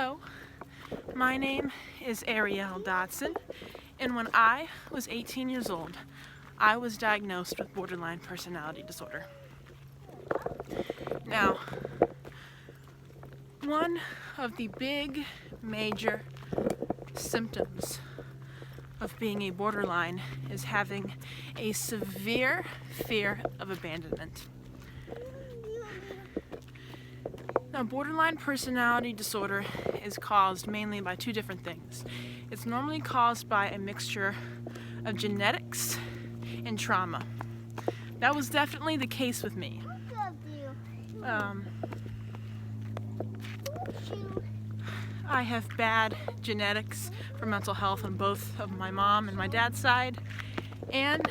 Hello, my name is Ariel Dodson, and when I was 18 years old, I was diagnosed with borderline personality disorder. Now, one of the big, major symptoms of being a borderline is having a severe fear of abandonment. Now, borderline personality disorder is caused mainly by two different things. It's normally caused by a mixture of genetics and trauma. That was definitely the case with me. I have bad genetics for mental health on both of my mom and my dad's side, and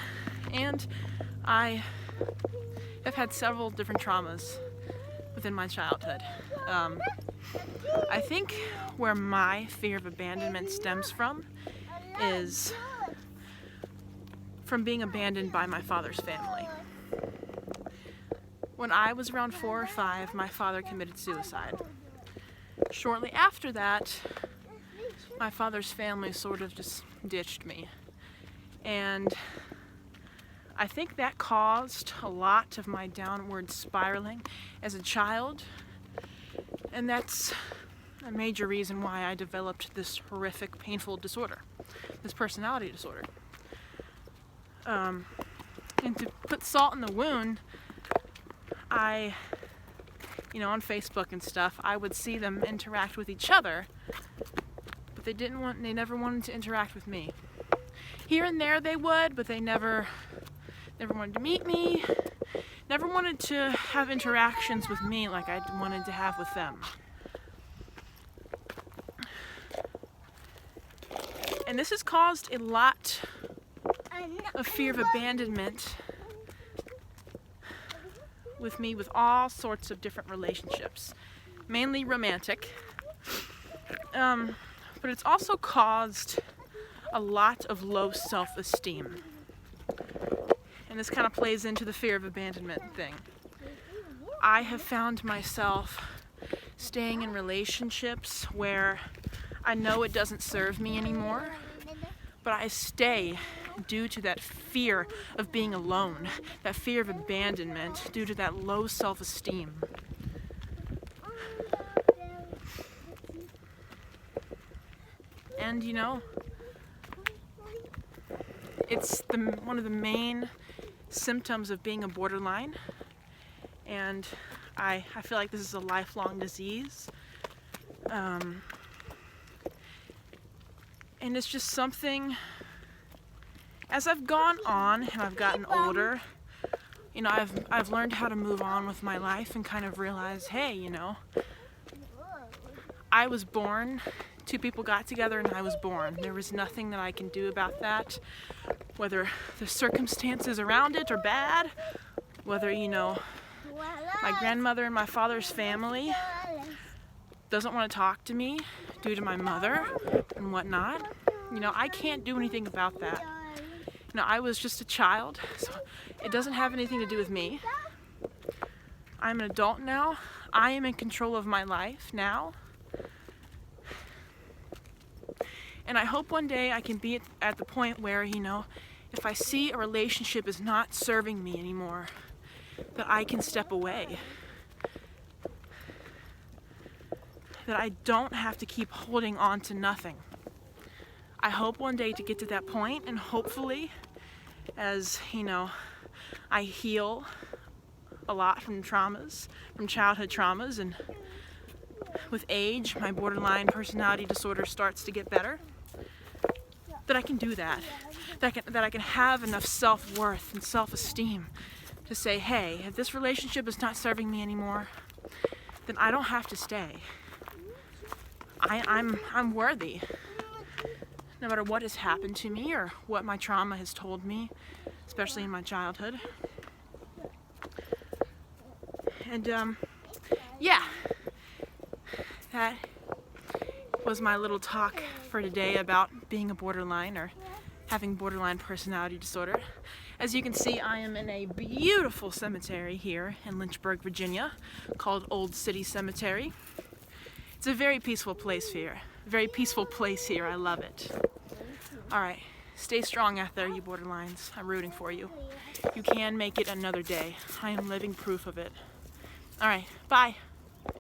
I have had several different traumas within my childhood. I think where my fear of abandonment stems from is from being abandoned by my father's family. When I was around 4 or 5, my father committed suicide. Shortly after that, my father's family sort of just ditched me. And I think that caused a lot of my downward spiraling as a child. And that's a major reason why I developed this horrific, painful disorder, this personality disorder. And to put salt in the wound, on Facebook and stuff, I would see them interact with each other, but they never wanted to interact with me. Here and there they would, but they never wanted to meet me, never wanted to have interactions with me like I wanted to have with them. And this has caused a lot of fear of abandonment with me with all sorts of different relationships, mainly romantic. But it's also caused a lot of low self-esteem. And this kind of plays into the fear of abandonment thing. I have found myself staying in relationships where I know it doesn't serve me anymore, but I stay due to that fear of being alone, that fear of abandonment, due to that low self-esteem. And it's one of the main symptoms of being a borderline, and I feel like this is a lifelong disease. And it's just something, as I've gone on and I've gotten older, I've learned how to move on with my life and kind of realize, hey, I was born, two people got together and I was born. There was nothing that I can do about that, whether the circumstances around it are bad, whether, my grandmother and my father's family doesn't want to talk to me due to my mother and whatnot. I can't do anything about that. I was just a child, so it doesn't have anything to do with me. I'm an adult now. I am in control of my life now. And I hope one day I can be at the point where, if I see a relationship is not serving me anymore, that I can step away. That I don't have to keep holding on to nothing. I hope one day to get to that point, and hopefully, as I heal a lot from traumas, from childhood traumas, and with age, my borderline personality disorder starts to get better, that I can do that. That I can have enough self-worth and self-esteem to say, hey, if this relationship is not serving me anymore, then I don't have to stay. I'm worthy. No matter what has happened to me or what my trauma has told me, especially in my childhood. And that was my little talk for today about being a borderline or having borderline personality disorder. As you can see, I am in a beautiful cemetery here in Lynchburg, Virginia, called Old City Cemetery. It's a very peaceful place here. Very peaceful place here. I love it. All right, stay strong out there, you borderlines. I'm rooting for you. You can make it another day. I am living proof of it. All right, bye.